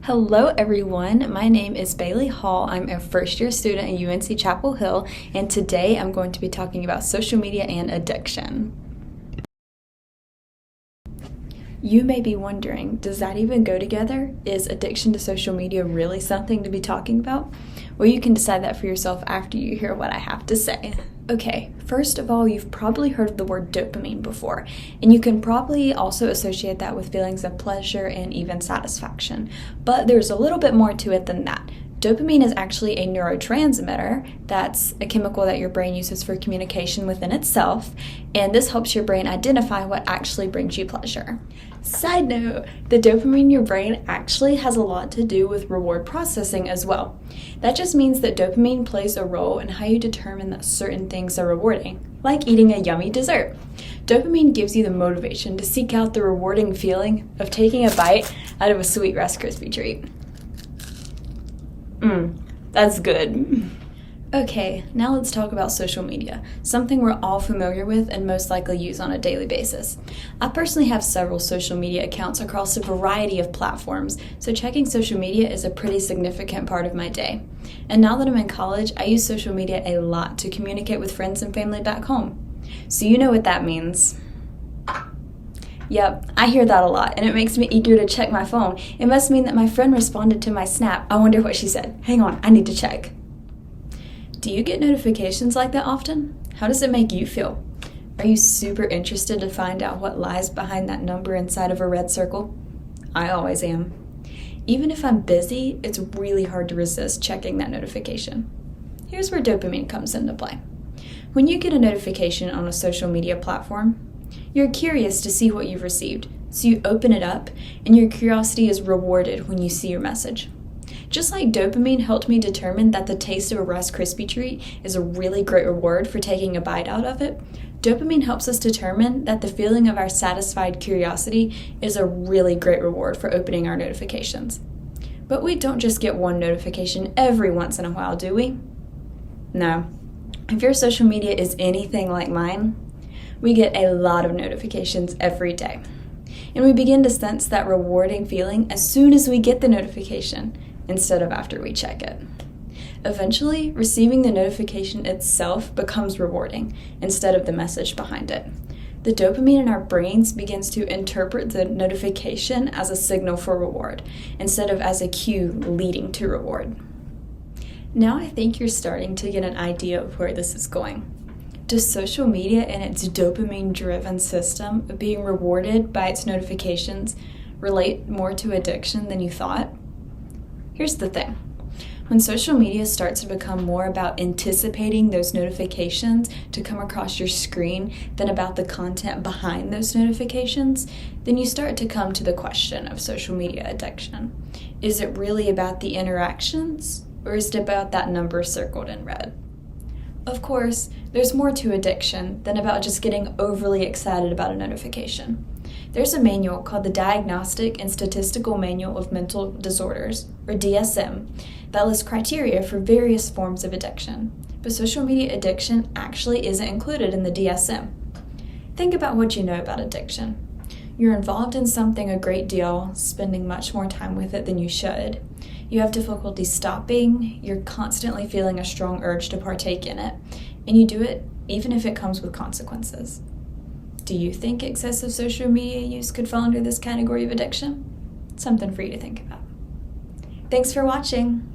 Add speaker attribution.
Speaker 1: Hello everyone, my name is Bailey Hall. I'm a first year student at UNC Chapel Hill, and today I'm going to be talking about social media and addiction. You may be wondering, does that even go together? Is addiction to social media really something to be talking about? Well, you can decide that for yourself after you hear what I have to say. Okay, first of all, you've probably heard of the word dopamine before, and you can probably also associate that with feelings of pleasure and even satisfaction. But there's a little bit more to it than that. Dopamine is actually a neurotransmitter. That's a chemical that your brain uses for communication within itself, and this helps your brain identify what actually brings you pleasure. Side note, the dopamine in your brain actually has a lot to do with reward processing as well. That just means that dopamine plays a role in how you determine that certain things are rewarding, like eating a yummy dessert. Dopamine gives you the motivation to seek out the rewarding feeling of taking a bite out of a sweet Rice Krispie treat. That's good. Okay, now let's talk about social media, something we're all familiar with and most likely use on a daily basis. I personally have several social media accounts across a variety of platforms, so checking social media is a pretty significant part of my day. And now that I'm in college, I use social media a lot to communicate with friends and family back home. So you know what that means. Yep, I hear that a lot, and it makes me eager to check my phone. It must mean that my friend responded to my snap. I wonder what she said. Hang on, I need to check. Do you get notifications like that often? How does it make you feel? Are you super interested to find out what lies behind that number inside of a red circle? I always am. Even if I'm busy, it's really hard to resist checking that notification. Here's where dopamine comes into play. When you get a notification on a social media platform, you're curious to see what you've received, so you open it up, and your curiosity is rewarded when you see your message. Just like dopamine helped me determine that the taste of a Rice Krispie treat is a really great reward for taking a bite out of it, dopamine helps us determine that the feeling of our satisfied curiosity is a really great reward for opening our notifications. But we don't just get one notification every once in a while, do we? No. If your social media is anything like mine, we get a lot of notifications every day. And we begin to sense that rewarding feeling as soon as we get the notification, instead of after we check it. Eventually, receiving the notification itself becomes rewarding instead of the message behind it. The dopamine in our brains begins to interpret the notification as a signal for reward instead of as a cue leading to reward. Now I think you're starting to get an idea of where this is going. Does social media and its dopamine-driven system of being rewarded by its notifications relate more to addiction than you thought? Here's the thing. When social media starts to become more about anticipating those notifications to come across your screen than about the content behind those notifications, then you start to come to the question of social media addiction. Is it really about the interactions, or is it about that number circled in red? Of course, there's more to addiction than about just getting overly excited about a notification. There's a manual called the Diagnostic and Statistical Manual of Mental Disorders, or DSM, that lists criteria for various forms of addiction. But social media addiction actually isn't included in the DSM. Think about what you know about addiction. You're involved in something a great deal, spending much more time with it than you should. You have difficulty stopping, you're constantly feeling a strong urge to partake in it, and you do it even if it comes with consequences. Do you think excessive social media use could fall under this category of addiction? Something for you to think about. Thanks for watching.